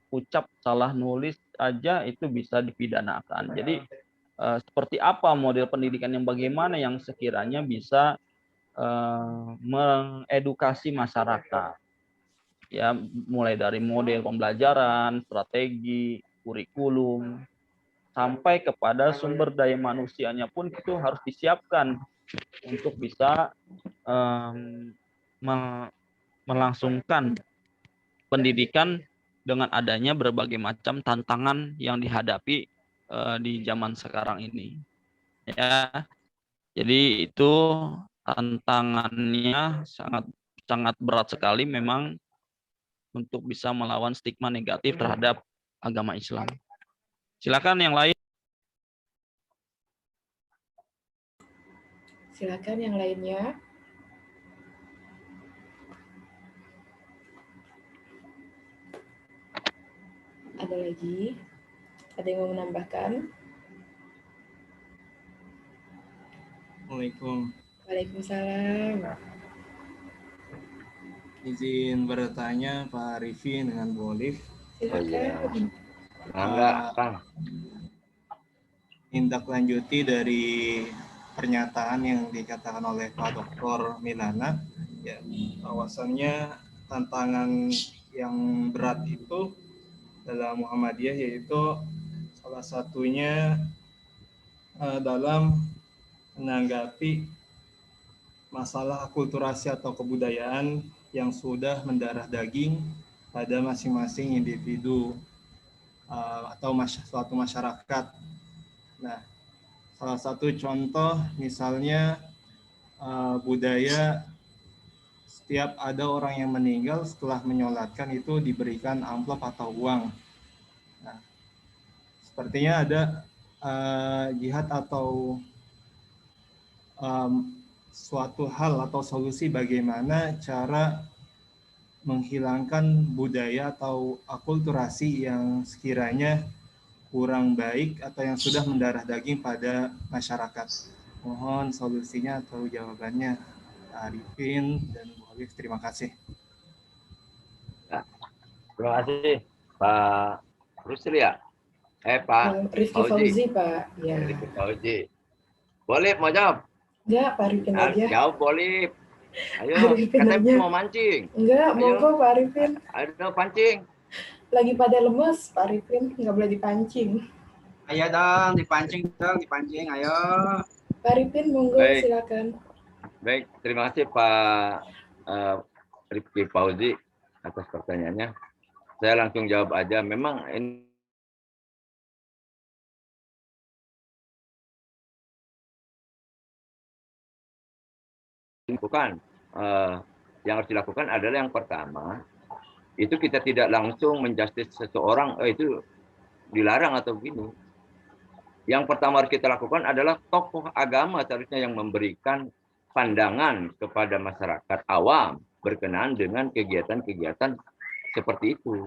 ucap, salah nulis aja itu bisa dipidanakan. Jadi seperti apa model pendidikan yang bagaimana yang sekiranya bisa mengedukasi masyarakat. Ya, mulai dari model pembelajaran, strategi, kurikulum, sampai kepada sumber daya manusianya pun itu harus disiapkan untuk bisa melangsungkan pendidikan dengan adanya berbagai macam tantangan yang dihadapi di zaman sekarang ini. Ya, jadi itu tantangannya sangat berat sekali memang untuk bisa melawan stigma negatif terhadap agama Islam. Silakan yang lain. Silakan yang lainnya. Ada lagi? Ada yang mau menambahkan? Assalamualaikum. Waalaikumsalam. Izin bertanya Pak Arifin dengan Bu Olive. Silakan. Enggak, Kang. Tindak lanjuti dari pernyataan yang dikatakan oleh Pak Dr. Milana, ya, bahwasannya tantangan yang berat itu dalam Muhammadiyah yaitu salah satunya dalam menanggapi masalah akulturasi atau kebudayaan yang sudah mendarah daging pada masing-masing individu atau suatu masyarakat. Nah, salah satu contoh misalnya budaya setiap ada orang yang meninggal setelah menyolatkan itu diberikan amplop atau uang. Nah, sepertinya ada jihad atau suatu hal atau solusi bagaimana cara menghilangkan budaya atau akulturasi yang sekiranya kurang baik atau yang sudah mendarah daging pada masyarakat. Mohon solusinya atau jawabannya Arifin dan Bu Olive. Terima kasih. Terima kasih Pak Rusli ya. Pak Rifki Fauzi, Pak. Ya. Rifki Fauzi. Boleh mau jawab? Enggak, Pak Arifin aja. Jawab boleh. Ayo, Arifin katanya aja. mau mancing. Enggak, monggo Pak Arifin. Ayo pancing. Lagi pada lemes, Pak Arifin. Nggak boleh dipancing. Ayo dong, dipancing, ayo. Pak Arifin, monggo, silakan. Baik, terima kasih Pak Rifki Fauzi. atas pertanyaannya. Saya langsung jawab aja. Memang ini yang harus dilakukan adalah yang pertama, itu kita tidak langsung menjustis seseorang, itu dilarang atau begini. Yang pertama harus kita lakukan adalah tokoh agama seharusnya yang memberikan pandangan kepada masyarakat awam berkenaan dengan kegiatan-kegiatan seperti itu.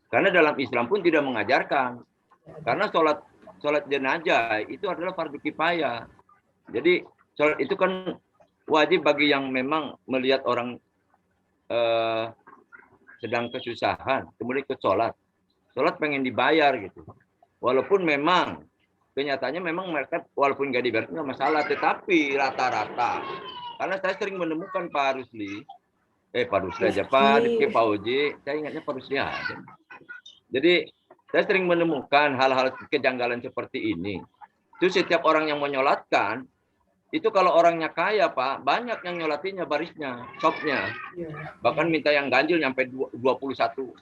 Karena dalam Islam pun tidak mengajarkan. Karena sholat jenazah itu adalah fardu kifayah. Jadi sholat itu kan wajib bagi yang memang melihat orang sedang kesusahan, kemudian ikut sholat. Sholat pengen dibayar gitu. Walaupun memang kenyataannya memang mereka walaupun nggak dibayar nggak masalah, tetapi rata-rata karena saya sering menemukan Pak Rusli aja Pak Rifki, Pak Uji, saya ingatnya Pak Rusli aja. Jadi saya sering menemukan hal-hal kejanggalan seperti ini. Itu setiap orang yang menyolatkan itu kalau orangnya kaya Pak, banyak yang nyolatinya barisnya, shopnya. Bahkan minta yang ganjil sampai 21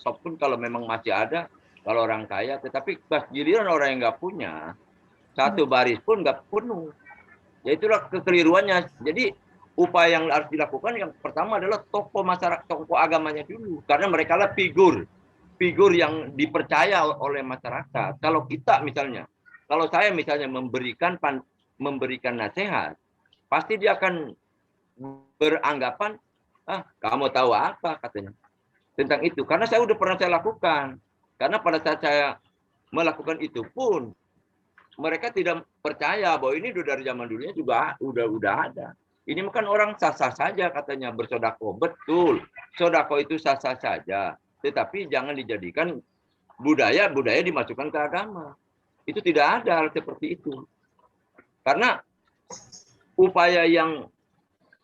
shop pun kalau memang masih ada, kalau orang kaya. Tetapi pas giliran orang yang nggak punya, satu baris pun nggak penuh. Ya itulah kekeliruannya. Jadi upaya yang harus dilakukan yang pertama adalah tokoh masyarakat, tokoh agamanya dulu. Karena mereka lah figur yang dipercaya oleh masyarakat. Kalau kita misalnya, kalau saya misalnya memberikan nasihat, pasti dia akan beranggapan, kamu tahu apa katanya tentang itu. Karena saya udah pernah saya lakukan. Karena pada saat saya melakukan itu pun mereka tidak percaya bahwa ini dari zaman dulunya juga udah ada. Ini kan orang sah-sah saja katanya bersodako. Betul, sodako itu sah-sah saja. Tetapi jangan dijadikan budaya dimasukkan ke agama. Itu tidak ada hal seperti itu. Karena upaya yang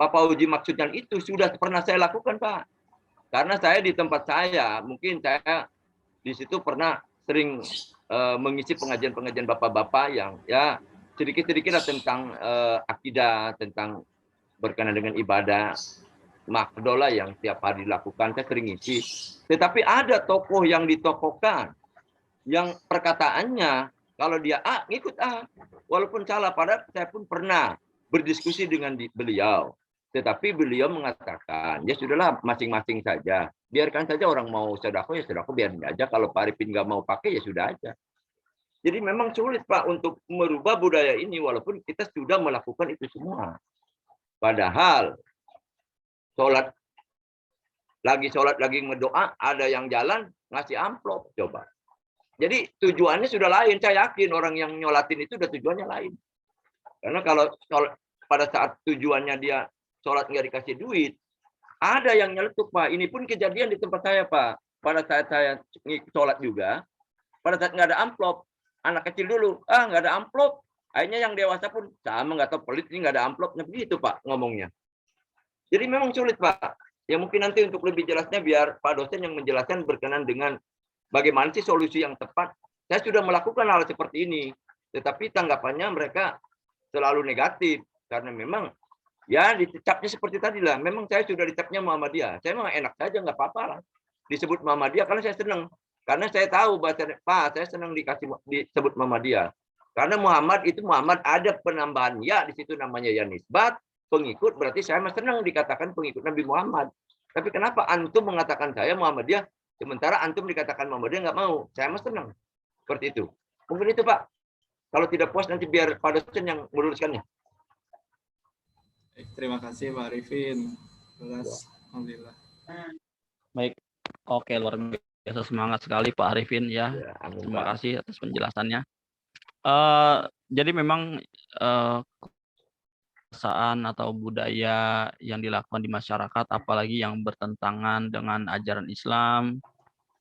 Bapak Uji maksudkan itu sudah pernah saya lakukan Pak. Karena saya di tempat saya, mungkin saya di situ pernah sering mengisi pengajian-pengajian bapak-bapak yang ya sedikit-sedikit tentang akidah, tentang berkenaan dengan ibadah makdola yang tiap hari dilakukan, saya sering isi. Tetapi ada tokoh yang ditokohkan, yang perkataannya kalau dia A, ngikut A. Walaupun salah, padahal saya pun pernah berdiskusi dengan beliau. Tetapi beliau mengatakan, ya sudahlah masing-masing saja. Biarkan saja orang mau sedekah ya sedekah, biarin aja. Kalau Pak Arifin nggak mau pakai ya sudah aja. Jadi memang sulit Pak untuk merubah budaya ini walaupun kita sudah melakukan itu semua. Padahal sholat lagi ngedoa, ada yang jalan ngasih amplop coba. Jadi tujuannya sudah lain. Saya yakin orang yang nyolatin itu udah tujuannya lain. Karena kalau pada saat tujuannya dia sholat nggak dikasih duit, ada yang nyeletuk Pak. Ini pun kejadian di tempat saya Pak. Pada saat saya sholat juga, pada saat nggak ada amplop, anak kecil dulu, nggak ada amplop. Akhirnya yang dewasa pun sama nggak tahu pelit ini nggak ada amplopnya begitu Pak ngomongnya. Jadi memang sulit Pak. Ya mungkin nanti untuk lebih jelasnya biar Pak dosen yang menjelaskan berkenan dengan bagaimana sih solusi yang tepat. Saya sudah melakukan hal seperti ini, tetapi tanggapannya mereka selalu negatif karena memang ya dicapnya seperti tadi lah. Memang saya sudah dicapnya Muhammadiyah. Saya memang enak saja nggak apa-apa lah disebut Muhammadiyah karena saya senang. Karena saya tahu bahasa Pak, saya senang disebut Muhammadiyah. Karena Muhammad itu Muhammad ada penambahan ya di situ namanya ya nisbat pengikut, berarti saya senang dikatakan pengikut Nabi Muhammad. Tapi kenapa antum mengatakan saya Muhammadiyah sementara antum dikatakan Muhammadiyah nggak mau? Saya senang. Seperti itu. Mungkin itu Pak. Kalau tidak puas nanti biar Pak dosen yang meluruskannya. Terima kasih Pak Arifin. Alhamdulillah. Baik. Oke, luar biasa semangat sekali Pak Arifin ya. Terima kasih atas penjelasannya. Jadi memang kebiasaan atau budaya yang dilakukan di masyarakat, apalagi yang bertentangan dengan ajaran Islam,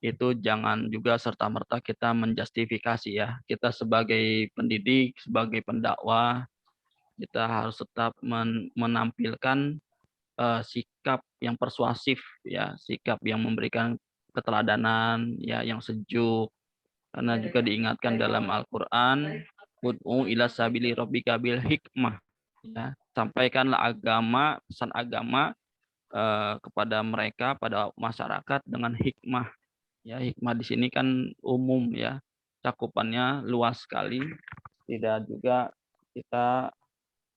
itu jangan juga serta-merta kita menjustifikasi ya. Kita sebagai pendidik, sebagai pendakwah, kita harus tetap menampilkan sikap yang persuasif ya, sikap yang memberikan keteladanan ya, yang sejuk. Karena juga diingatkan dalam Al-Qur'an, ud'u ila sabili rabbika bil hikmah ya, sampaikanlah agama, pesan agama kepada mereka, pada masyarakat dengan hikmah. Ya, hikmah di sini kan umum ya, cakupannya luas sekali. Tidak juga kita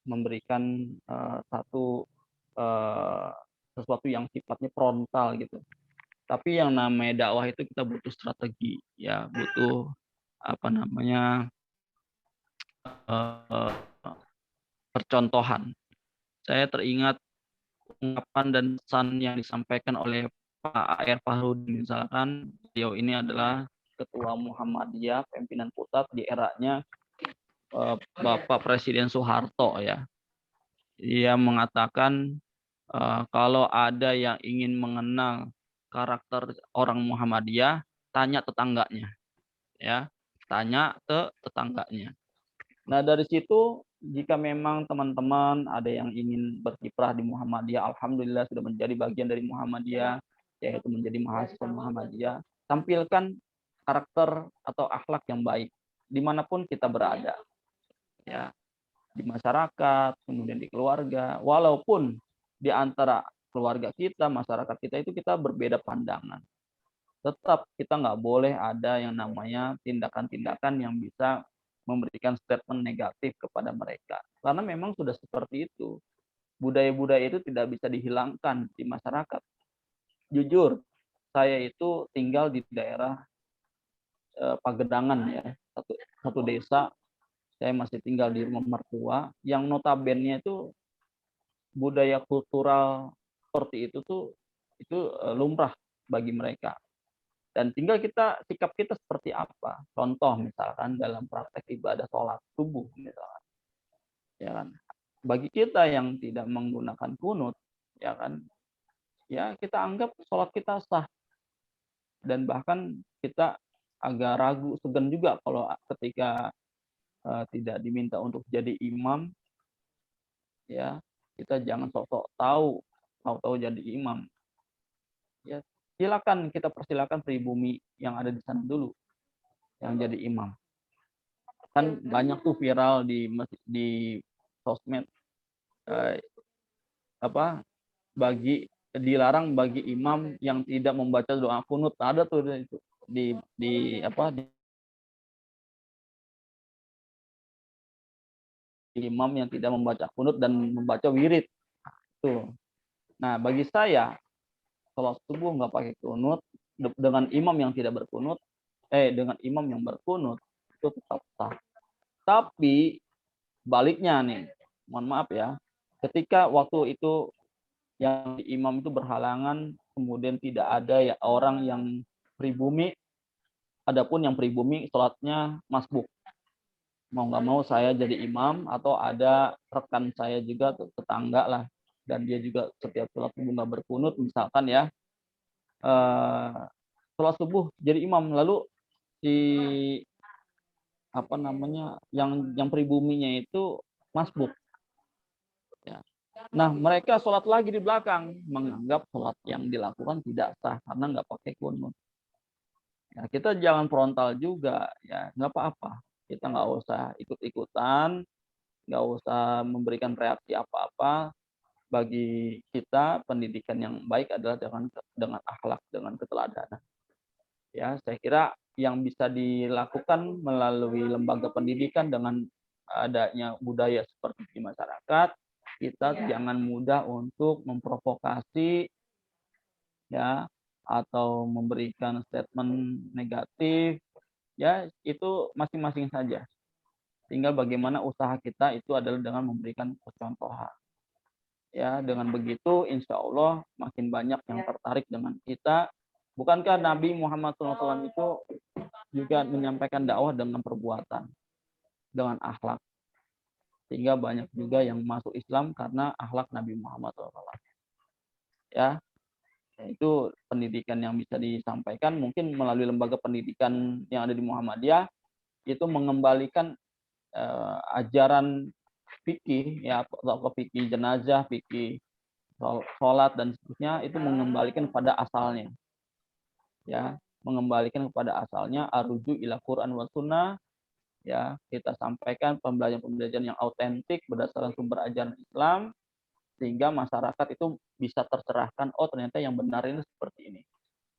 memberikan sesuatu yang sifatnya frontal gitu. Tapi yang namanya dakwah itu kita butuh strategi, ya, butuh percontohan. Saya teringat ungkapan dan pesan yang disampaikan oleh Pak A.R. Fahrudin, misalkan beliau ini adalah Ketua Muhammadiyah, pimpinan pusat di eranya Bapak Presiden Soeharto ya. Dia mengatakan kalau ada yang ingin mengenal karakter orang Muhammadiyah, tanya tetangganya, ya, tanya ke tetangganya. Nah dari situ, jika memang teman-teman ada yang ingin berkiprah di Muhammadiyah, alhamdulillah sudah menjadi bagian dari Muhammadiyah, yaitu menjadi mahasiswa Muhammadiyah, tampilkan karakter atau akhlak yang baik dimanapun kita berada, ya, di masyarakat, kemudian di keluarga, walaupun di antara keluarga kita, masyarakat kita itu kita berbeda pandangan. Tetap kita nggak boleh ada yang namanya tindakan-tindakan yang bisa memberikan statement negatif kepada mereka. Karena memang sudah seperti itu. Budaya-budaya itu tidak bisa dihilangkan di masyarakat. Jujur, saya itu tinggal di daerah Pagedangan ya, satu desa. Saya masih tinggal di rumah mertua yang notabene itu budaya kultural seperti itu tuh lumrah bagi mereka. Dan tinggal sikap kita seperti apa. Contoh misalkan dalam praktek ibadah sholat subuh misalkan. Ya kan. Bagi kita yang tidak menggunakan kunut, ya kan, ya kita anggap sholat kita sah. Dan bahkan kita agak ragu, segan juga kalau ketika tidak diminta untuk jadi imam, ya kita jangan sok-sok tahu jadi imam. Ya, silakan kita persilakan pribumi yang ada di sana dulu yang jadi imam. Kan banyak tuh viral di sosmed dilarang bagi imam yang tidak membaca doa kunut. Ada tuh di imam yang tidak membaca kunut dan membaca wirid. Tuh. Nah, bagi saya sholat subuh nggak pakai kunut dengan imam yang tidak berkunut, dengan imam yang berkunut itu tetap sah. Tapi baliknya nih, mohon maaf ya, ketika waktu itu yang imam itu berhalangan, kemudian tidak ada ya orang yang pribumi, adapun yang pribumi sholatnya masbuk. Mau nggak mau saya jadi imam atau ada rekan saya juga tetangga lah, dan dia juga setiap sholat subuh nggak berkunut misalkan ya, sholat subuh jadi imam, lalu si yang pribuminya itu masbuk. Ya. Nah mereka sholat lagi di belakang, menganggap sholat yang dilakukan tidak sah karena nggak pakai kunut. Ya, kita jangan frontal juga, ya nggak apa-apa. Kita nggak usah ikut-ikutan, nggak usah memberikan reaksi apa-apa. Bagi kita pendidikan yang baik adalah dengan akhlak, dengan keteladanan. Ya, saya kira yang bisa dilakukan melalui lembaga pendidikan dengan adanya budaya seperti di masyarakat, kita jangan mudah untuk memprovokasi ya atau memberikan statement negatif, ya itu masing-masing saja. Tinggal bagaimana usaha kita itu adalah dengan memberikan contohan. Ya, dengan begitu insya Allah makin banyak yang tertarik dengan kita. Bukankah Nabi Muhammad SAW itu juga menyampaikan dakwah dengan perbuatan, dengan akhlak. Sehingga banyak juga yang masuk Islam karena akhlak Nabi Muhammad SAW. Ya, itu pendidikan yang bisa disampaikan mungkin melalui lembaga pendidikan yang ada di Muhammadiyah, itu mengembalikan ajaran fikih ya, atau fikih jenazah, fikih sholat dan seterusnya, itu mengembalikan pada asalnya. Ya, mengembalikan kepada asalnya, arruju ila Quran wa sunnah. Ya, kita sampaikan pembelajaran-pembelajaran yang autentik berdasarkan sumber ajaran Islam, sehingga masyarakat itu bisa tercerahkan, oh ternyata yang benar ini seperti ini.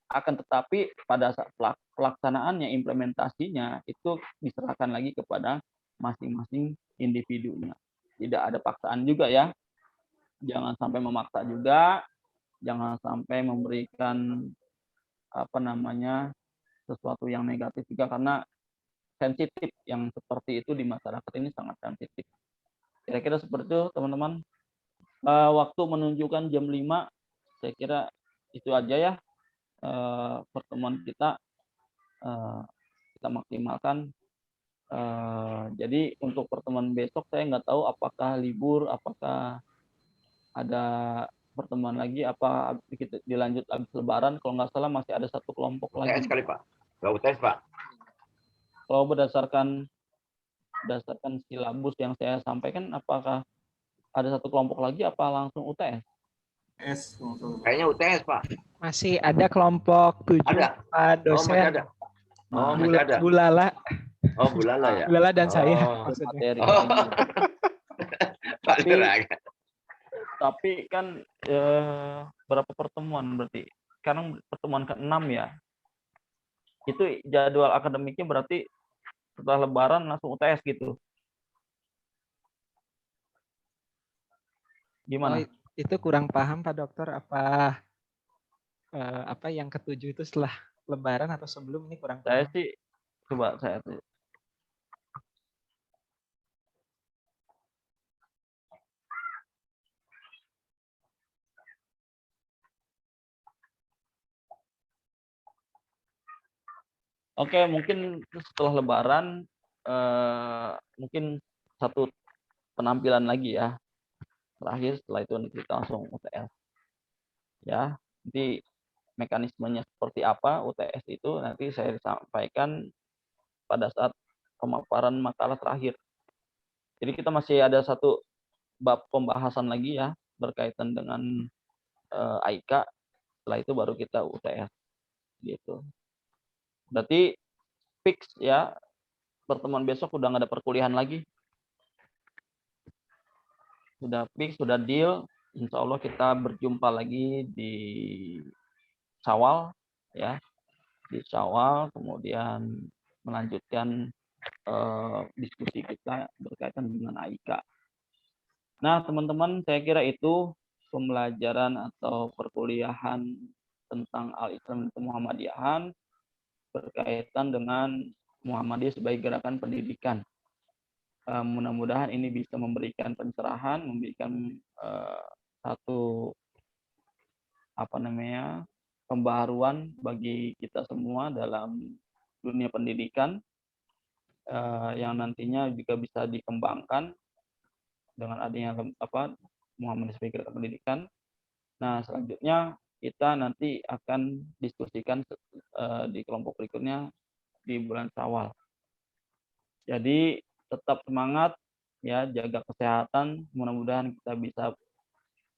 Akan tetapi pada saat pelaksanaannya, implementasinya itu diserahkan lagi kepada masing-masing individunya. Tidak ada paksaan juga ya. Jangan sampai memaksa juga, jangan sampai memberikan sesuatu yang negatif juga, karena sensitif yang seperti itu di masyarakat ini sangat sensitif. Kira-kira seperti itu teman-teman. Waktu menunjukkan jam 5, saya kira itu aja ya pertemuan kita. Kita maksimalkan. Jadi untuk pertemuan besok saya nggak tahu apakah libur, apakah ada pertemuan lagi, apa kita dilanjut habis lebaran. Kalau nggak salah masih ada satu kelompok lagi. UTS kali Pak. Nggak UTS Pak. Kalau berdasarkan silabus yang saya sampaikan, apakah ada satu kelompok lagi apa langsung UTS? Kayaknya UTS Pak. Masih ada kelompok 7 Ada. Pak dosen. Oh masih ada. Oh masih ada. Bulala. Oh Bulala ya. Bulala dan saya Maksudnya. maksudnya. Pak Tapi kan berapa pertemuan berarti? Sekarang pertemuan ke-6 ya. Itu jadwal akademiknya berarti setelah lebaran langsung UTS gitu. Gimana? Oh, itu kurang paham Pak Dokter, apa yang ke-7 itu setelah lebaran atau sebelum, ini kurang Saya paham. sih coba saya Oke, mungkin setelah lebaran mungkin satu penampilan lagi ya. Terakhir setelah itu nanti kita langsung UTS. Ya, nanti mekanismenya seperti apa UTS itu nanti saya sampaikan pada saat pemaparan makalah terakhir. Jadi kita masih ada satu bab pembahasan lagi ya berkaitan dengan AIK. Setelah itu baru kita UTS gitu. Berarti fix ya, pertemuan besok udah nggak ada perkuliahan lagi. Sudah fix, sudah deal. Insya Allah kita berjumpa lagi di Syawal ya. Di Syawal kemudian melanjutkan diskusi kita berkaitan dengan AIK. Nah, teman-teman, saya kira itu pembelajaran atau perkuliahan tentang Al-Islam dan Muhammadiyahan berkaitan dengan Muhammadiyah sebagai gerakan pendidikan. Mudah-mudahan ini bisa memberikan pencerahan, memberikan satu pembaharuan bagi kita semua dalam dunia pendidikan yang nantinya juga bisa dikembangkan dengan adanya Muhammadiyah sebagai gerakan pendidikan. Nah, selanjutnya kita nanti akan diskusikan di kelompok berikutnya di bulan Syawal. Jadi tetap semangat ya, jaga kesehatan. Mudah-mudahan kita bisa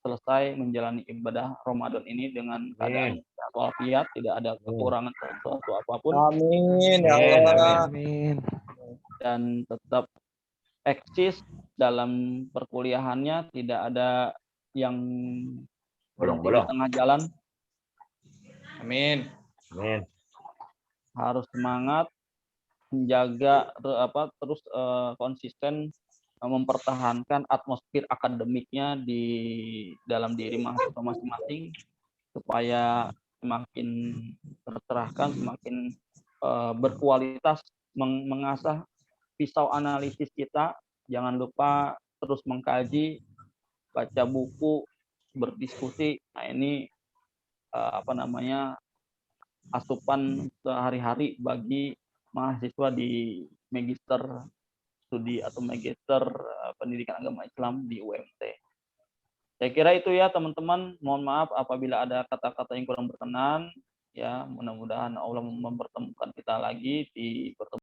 selesai menjalani ibadah Ramadan ini dengan keadaan walafiat, tidak ada kekurangan sesuatu apapun. Amin ya Allah. Amin. Dan tetap eksis dalam perkuliahannya, tidak ada yang berhenti di tengah jalan. Amin. Amin. Harus semangat menjaga terus konsisten mempertahankan atmosfer akademiknya di dalam diri mahasiswa masing-masing supaya semakin tercerahkan, semakin berkualitas, mengasah pisau analisis kita. Jangan lupa terus mengkaji, baca buku, berdiskusi. Nah, ini asupan sehari-hari bagi mahasiswa di magister studi atau magister pendidikan agama Islam di UMT. Saya kira itu ya teman-teman. Mohon maaf apabila ada kata-kata yang kurang berkenan. Ya, mudah-mudahan Allah mempertemukan kita lagi di pertemuan